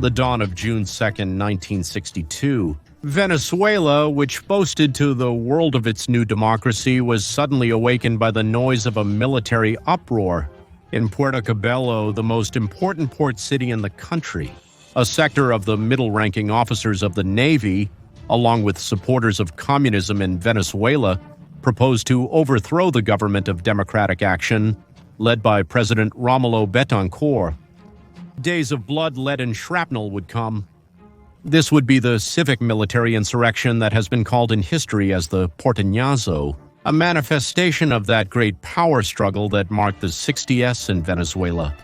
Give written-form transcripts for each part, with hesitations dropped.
the dawn of June 2nd, 1962. Venezuela, which boasted to the world of its new democracy, was suddenly awakened by the noise of a military uproar in Puerto Cabello, the most important port city in the country. A sector of the middle-ranking officers of the Navy, along with supporters of communism in Venezuela, proposed to overthrow the government of democratic action, led by President Rómulo Betancourt. Days of blood, lead, and shrapnel would come. This would be the civic military insurrection that has been called in history as the Porteñazo, a manifestation of that great power struggle that marked the 60s in Venezuela.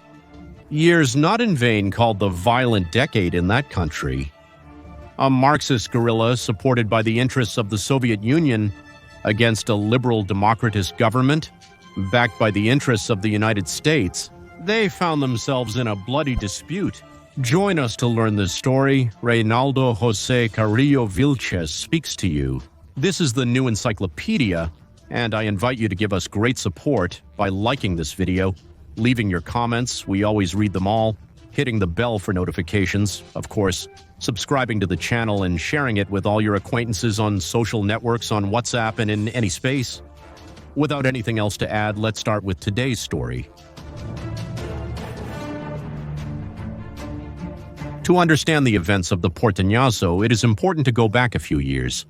Years not in vain called the violent decade in that country. A Marxist guerrilla supported by the interests of the Soviet Union against a liberal democratist government, backed by the interests of the United States, they found themselves in a bloody dispute. Join us to learn this story. Reynaldo José Carrillo Vilches speaks to you. This is the New Encyclopedia, and I invite you to give us great support by liking this video, leaving your comments, we always read them all, hitting the bell for notifications, of course, subscribing to the channel and sharing it with all your acquaintances on social networks, on WhatsApp, and in any space. Without anything else to add, let's start with today's story. To understand the events of the Porteñazo, it is important to go back a few years.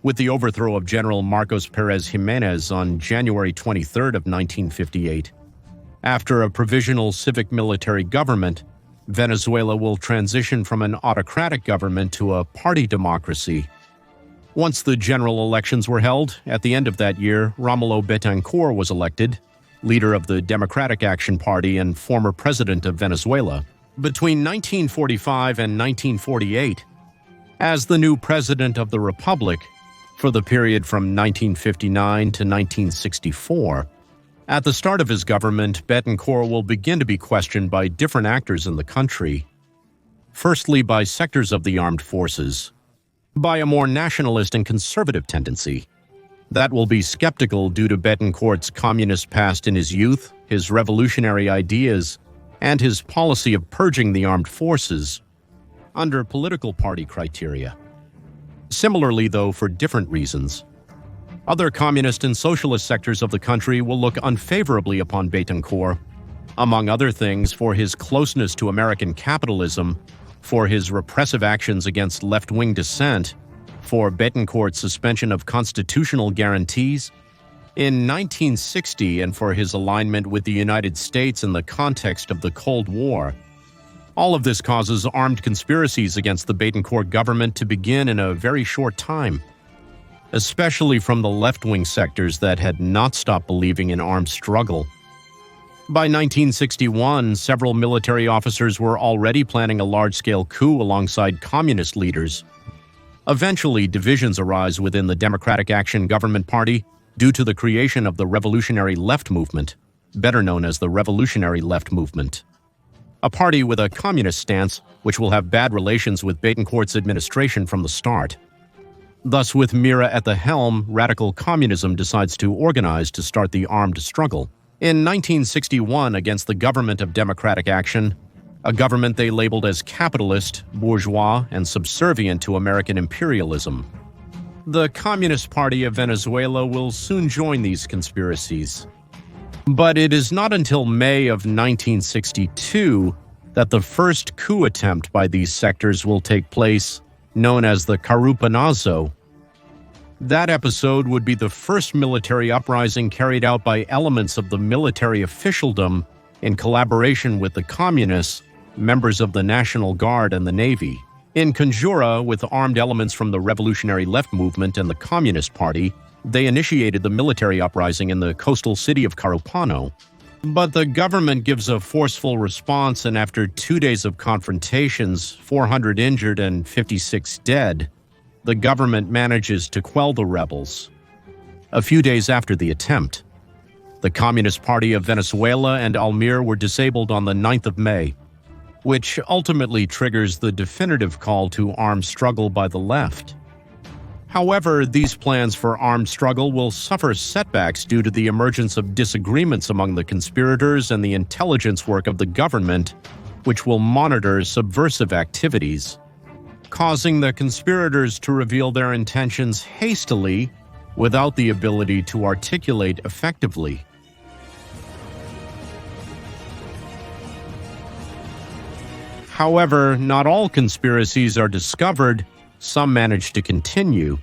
With the overthrow of General Marcos Pérez Jiménez on January 23rd of 1958, after a provisional civic military government, Venezuela will transition from an autocratic government to a party democracy. Once the general elections were held, at the end of that year, Rómulo Betancourt was elected, leader of the Democratic Action Party and former president of Venezuela. Between 1945 and 1948, as the new president of the Republic for the period from 1959 to 1964, at the start of his government, Betancourt will begin to be questioned by different actors in the country. Firstly, by sectors of the armed forces, by a more nationalist and conservative tendency that will be skeptical due to Betancourt's communist past in his youth, his revolutionary ideas, and his policy of purging the armed forces under political party criteria. Similarly, though, for different reasons, other communist and socialist sectors of the country will look unfavorably upon Betancourt, among other things for his closeness to American capitalism, for his repressive actions against left-wing dissent, for Betancourt's suspension of constitutional guarantees in 1960, and for his alignment with the United States in the context of the Cold War. All of this causes armed conspiracies against the Betancourt government to begin in a very short time, especially from the left-wing sectors that had not stopped believing in armed struggle. By 1961, several military officers were already planning a large-scale coup alongside communist leaders. Eventually, divisions arise within the Democratic Action Government Party due to the creation of the Revolutionary Left Movement, better known as the Revolutionary Left Movement, a party with a communist stance which will have bad relations with Betancourt's administration from the start. Thus, with Mira at the helm, radical communism decides to organize to start the armed struggle. In 1961, against the government of Democratic Action, a government they labeled as capitalist, bourgeois, and subservient to American imperialism. The Communist Party of Venezuela will soon join these conspiracies. But it is not until May of 1962 that the first coup attempt by these sectors will take place, known as the Carupanazo. That episode would be the first military uprising carried out by elements of the military officialdom in collaboration with the communists, members of the National Guard and the Navy. In conjura with armed elements from the Revolutionary Left Movement and the Communist Party, they initiated the military uprising in the coastal city of Carupano. But the government gives a forceful response, and after 2 days of confrontations, 400 injured and 56 dead, the government manages to quell the rebels. A few days after the attempt, the Communist Party of Venezuela and Almir were disabled on the 9th of May, which ultimately triggers the definitive call to armed struggle by the left. However, these plans for armed struggle will suffer setbacks due to the emergence of disagreements among the conspirators and the intelligence work of the government which will monitor subversive activities, causing the conspirators to reveal their intentions hastily without the ability to articulate effectively. However, not all conspiracies are discovered. Some manage to continue.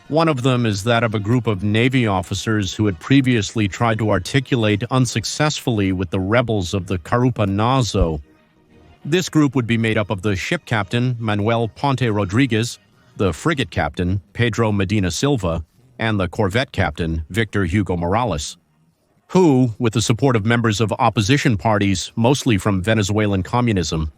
One of them is that of a group of Navy officers who had previously tried to articulate unsuccessfully with the rebels of the Porteñazo. This group would be made up of the ship captain, Manuel Ponte Rodriguez, the frigate captain, Pedro Medina Silva, and the corvette captain, Victor Hugo Morales, who, with the support of members of opposition parties, mostly from Venezuelan communism,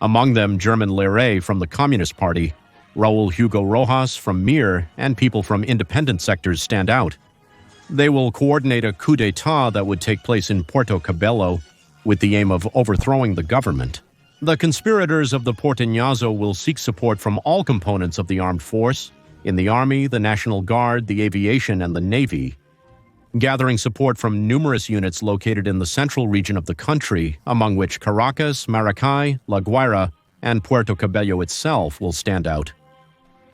among them German Leray from the Communist Party, Raul Hugo Rojas from MIR, and people from independent sectors stand out. They will coordinate a coup d'etat that would take place in Puerto Cabello with the aim of overthrowing the government. The conspirators of the Porteñazo will seek support from all components of the armed force, in the Army, the National Guard, the Aviation, and the Navy, gathering support from numerous units located in the central region of the country, among which Caracas, Maracay, La Guaira, and Puerto Cabello itself will stand out.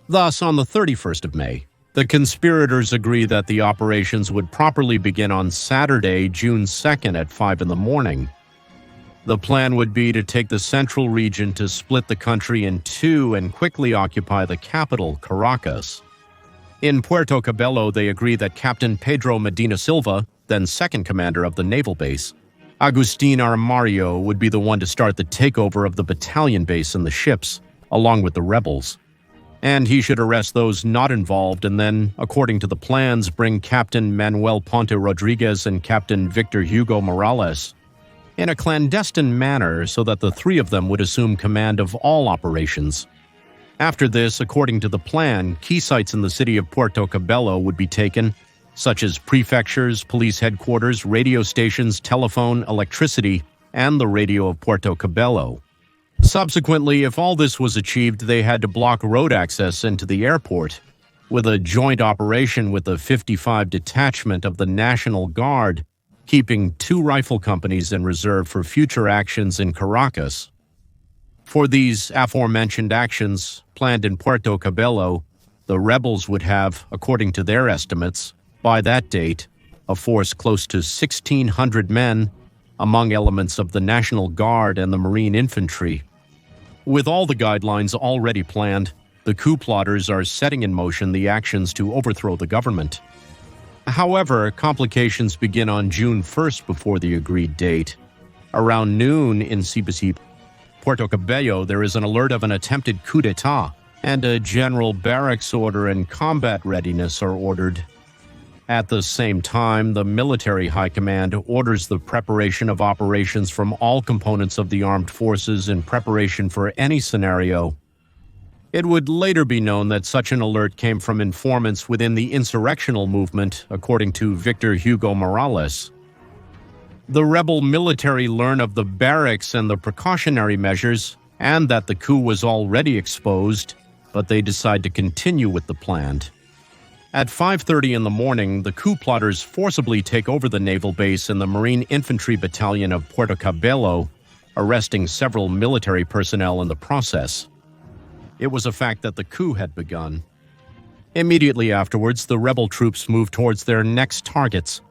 Thus, on the 31st of May, the conspirators agree that the operations would properly begin on Saturday, June 2nd at 5 in the morning. The plan would be to take the central region to split the country in two and quickly occupy the capital, Caracas. In Puerto Cabello, they agree that Captain Pedro Medina Silva, then second commander of the naval base, Agustin Armario, would be the one to start the takeover of the battalion base and the ships, along with the rebels. And he should arrest those not involved and then, according to the plans, bring Captain Manuel Ponte Rodriguez and Captain Victor Hugo Morales in a clandestine manner so that the three of them would assume command of all operations. After this, according to the plan, key sites in the city of Puerto Cabello would be taken, such as prefectures, police headquarters, radio stations, telephone, electricity, and the radio of Puerto Cabello. Subsequently, if all this was achieved, they had to block road access into the airport, with a joint operation with the 55 Detachment of the National Guard, keeping 2 rifle companies in reserve for future actions in Caracas. For these aforementioned actions, planned in Puerto Cabello, the rebels would have, according to their estimates, by that date, a force close to 1,600 men, among elements of the National Guard and the Marine Infantry. With all the guidelines already planned, the coup plotters are setting in motion the actions to overthrow the government. However, complications begin on June 1st before the agreed date. Around noon in Cibacip, Puerto Cabello, there is an alert of an attempted coup d'etat, and a general barracks order and combat readiness are ordered. At the same time, the military high command orders the preparation of operations from all components of the armed forces in preparation for any scenario. It would later be known that such an alert came from informants within the insurrectional movement, according to Victor Hugo Morales. The rebel military learn of the barracks and the precautionary measures, and that the coup was already exposed, but they decide to continue with the plan. At 5:30 in the morning, the coup plotters forcibly take over the naval base and the Marine Infantry Battalion of Puerto Cabello, arresting several military personnel in the process. It was a fact that the coup had begun. Immediately afterwards, the rebel troops moved towards their next targets: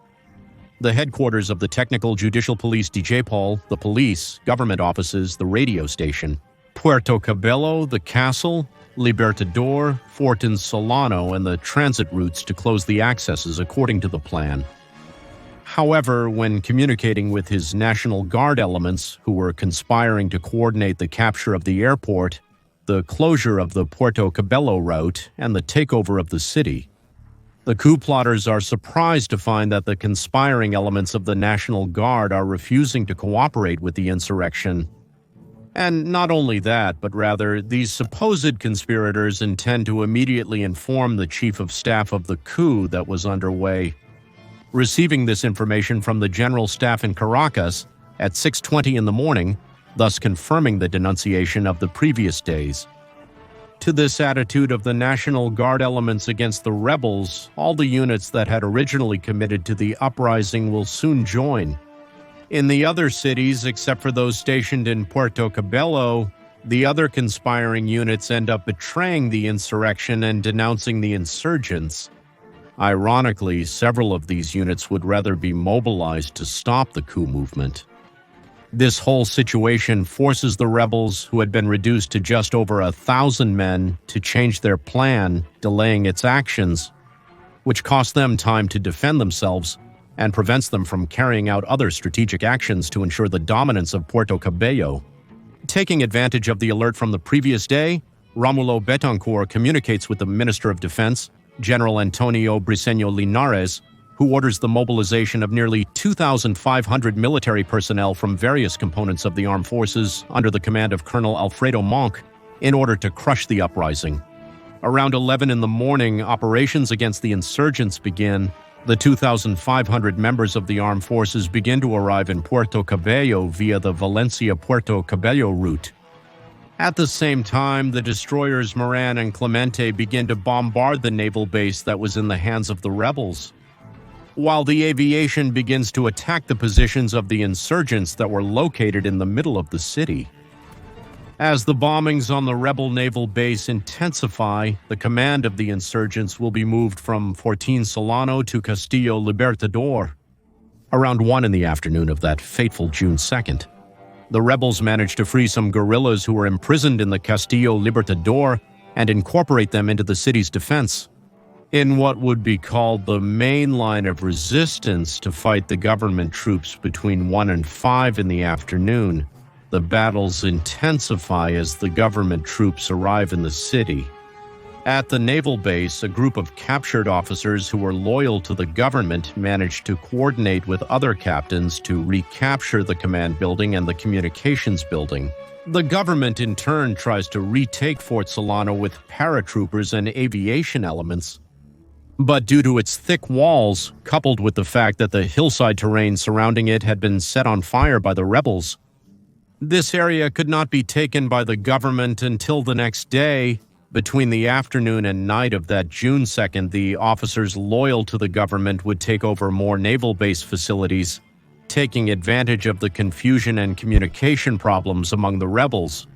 the headquarters of the Technical Judicial Police DJPOL, the police, government offices, the radio station, Puerto Cabello, the castle, Libertador, Fortin Solano, and the transit routes to close the accesses according to the plan. However, when communicating with his National Guard elements, who were conspiring to coordinate the capture of the airport, the closure of the Puerto Cabello route, and the takeover of the city, the coup plotters are surprised to find that the conspiring elements of the National Guard are refusing to cooperate with the insurrection. And not only that, but rather, these supposed conspirators intend to immediately inform the chief of staff of the coup that was underway. Receiving this information from the general staff in Caracas at 6:20 in the morning, thus confirming the denunciation of the previous days. To this attitude of the National Guard elements against the rebels, all the units that had originally committed to the uprising will soon join. In the other cities, except for those stationed in Puerto Cabello, the other conspiring units end up betraying the insurrection and denouncing the insurgents. Ironically, several of these units would rather be mobilized to stop the coup movement. This whole situation forces the rebels, who had been reduced to just over 1,000 men, to change their plan, delaying its actions, which costs them time to defend themselves and prevents them from carrying out other strategic actions to ensure the dominance of Puerto Cabello. Taking advantage of the alert from the previous day, Romulo Betancourt communicates with the Minister of Defense, General Antonio Briceño Linares, who orders the mobilization of nearly 2,500 military personnel from various components of the armed forces under the command of Colonel Alfredo Monk in order to crush the uprising. Around 11 in the morning, operations against the insurgents begin. The 2,500 members of the armed forces begin to arrive in Puerto Cabello via the Valencia-Puerto Cabello route. At the same time, the destroyers Moran and Clemente begin to bombard the naval base that was in the hands of the rebels, while the aviation begins to attack the positions of the insurgents that were located in the middle of the city. As the bombings on the rebel naval base intensify, the command of the insurgents will be moved from Fortín Solano to Castillo Libertador. Around 1 in the afternoon of that fateful June 2nd, the rebels managed to free some guerrillas who were imprisoned in the Castillo Libertador and incorporate them into the city's defense. In what would be called the main line of resistance to fight the government troops between 1 and 5 in the afternoon, the battles intensify as the government troops arrive in the city. At the naval base, a group of captured officers who were loyal to the government managed to coordinate with other captains to recapture the command building and the communications building. The government in turn tries to retake Fort Solano with paratroopers and aviation elements. But due to its thick walls, coupled with the fact that the hillside terrain surrounding it had been set on fire by the rebels, this area could not be taken by the government until the next day. Between the afternoon and night of that June 2nd, the officers loyal to the government would take over more naval base facilities, taking advantage of the confusion and communication problems among the rebels.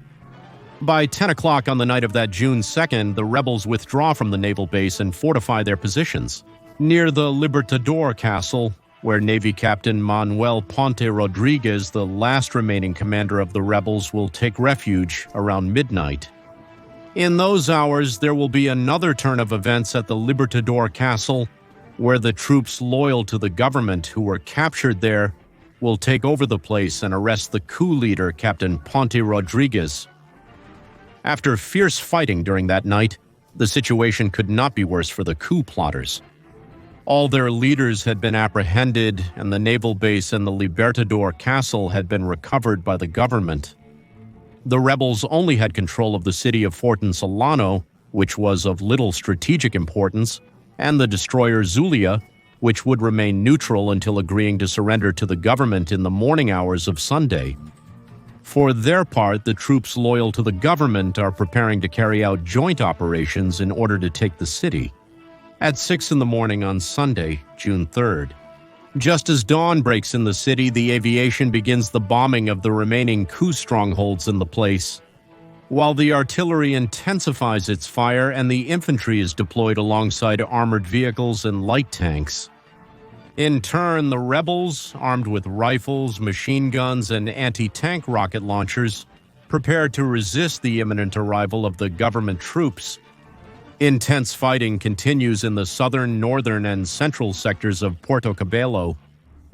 By 10 o'clock on the night of that June 2nd, the rebels withdraw from the naval base and fortify their positions. Near the Libertador Castle, where Navy Captain Manuel Ponte Rodriguez, the last remaining commander of the rebels, will take refuge around midnight. In those hours, there will be another turn of events at the Libertador Castle, where the troops loyal to the government who were captured there will take over the place and arrest the coup leader, Captain Ponte Rodriguez. After fierce fighting during that night, the situation could not be worse for the coup plotters. All their leaders had been apprehended, and the naval base and the Libertador Castle had been recovered by the government. The rebels only had control of the city of Fortín Solano, which was of little strategic importance, and the destroyer Zulia, which would remain neutral until agreeing to surrender to the government in the morning hours of Sunday. For their part, the troops loyal to the government are preparing to carry out joint operations in order to take the city. At 6 in the morning on Sunday, June 3rd, just as dawn breaks in the city, the aviation begins the bombing of the remaining coup strongholds in the place, while the artillery intensifies its fire and the infantry is deployed alongside armored vehicles and light tanks. In turn, the rebels, armed with rifles, machine guns, and anti-tank rocket launchers, prepare to resist the imminent arrival of the government troops. Intense fighting continues in the southern, northern, and central sectors of Puerto Cabello.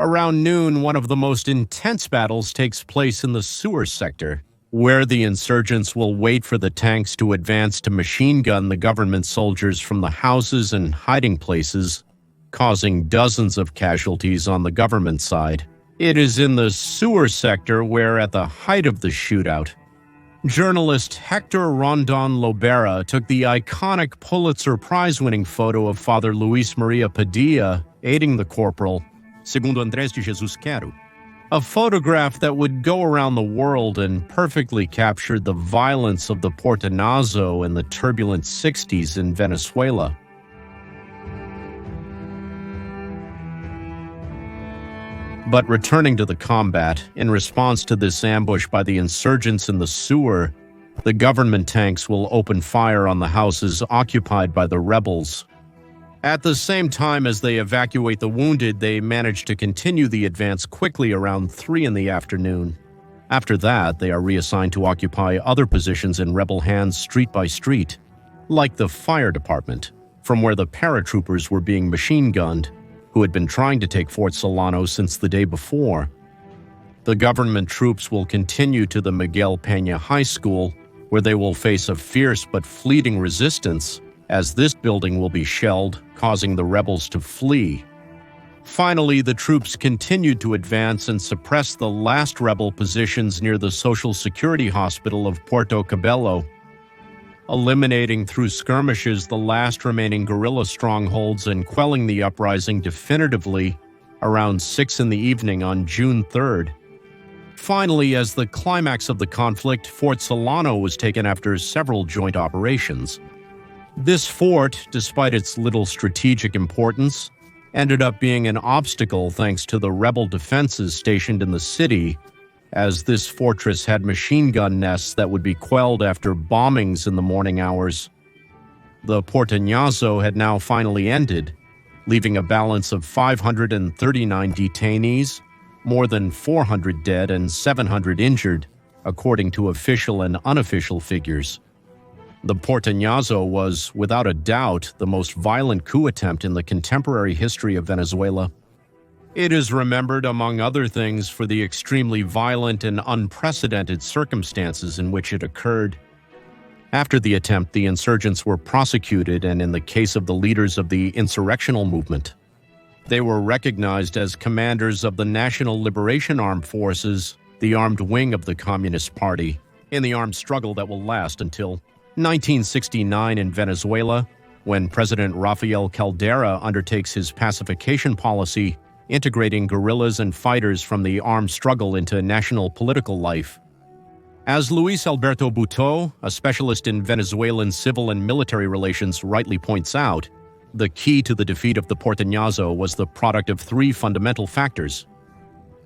Around noon, one of the most intense battles takes place in the sewer sector, where the insurgents will wait for the tanks to advance to machine gun the government soldiers from the houses and hiding places, causing dozens of casualties on the government side. It is in the sewer sector where, at the height of the shootout, journalist Hector Rondon Lobera took the iconic Pulitzer Prize-winning photo of Father Luis Maria Padilla aiding the corporal, Segundo Andrés de Jesus Quero, a photograph that would go around the world and perfectly captured the violence of the Porteñazo in the turbulent 60s in Venezuela. But returning to the combat, in response to this ambush by the insurgents in the sewer, the government tanks will open fire on the houses occupied by the rebels. At the same time as they evacuate the wounded, they manage to continue the advance quickly around 3 in the afternoon. After that, they are reassigned to occupy other positions in rebel hands street by street, like the fire department, from where the paratroopers were being machine-gunned, who had been trying to take Fort Solano since the day before. The government troops will continue to the Miguel Peña High School, where they will face a fierce but fleeting resistance, as this building will be shelled, causing the rebels to flee. Finally, the troops continued to advance and suppress the last rebel positions near the Social Security Hospital of Puerto Cabello, eliminating through skirmishes the last remaining guerrilla strongholds and quelling the uprising definitively around 6 in the evening on June 3rd. Finally, as the climax of the conflict, Fort Solano was taken after several joint operations. This fort, despite its little strategic importance, ended up being an obstacle thanks to the rebel defenses stationed in the city, as this fortress had machine gun nests that would be quelled after bombings in the morning hours. The Porteñazo had now finally ended, leaving a balance of 539 detainees, more than 400 dead and 700 injured, according to official and unofficial figures. The Porteñazo was, without a doubt, the most violent coup attempt in the contemporary history of Venezuela. It is remembered, among other things, for the extremely violent and unprecedented circumstances in which it occurred. After the attempt, the insurgents were prosecuted, and in the case of the leaders of the insurrectional movement, they were recognized as commanders of the National Liberation Armed Forces, the armed wing of the Communist Party, in the armed struggle that will last until 1969 in Venezuela, when President Rafael Caldera undertakes his pacification policy, integrating guerrillas and fighters from the armed struggle into national political life. As Luis Alberto Buteau, a specialist in Venezuelan civil and military relations, rightly points out, the key to the defeat of the Porteñazo was the product of 3 fundamental factors: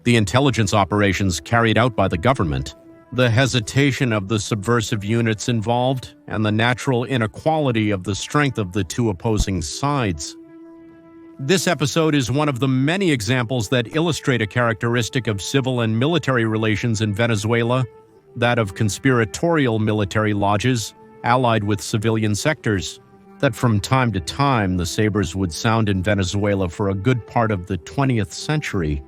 the intelligence operations carried out by the government, the hesitation of the subversive units involved, and the natural inequality of the strength of the 2 opposing sides. This episode is one of the many examples that illustrate a characteristic of civil and military relations in Venezuela, that of conspiratorial military lodges allied with civilian sectors, that from time to time the sabers would sound in Venezuela for a good part of the 20th century.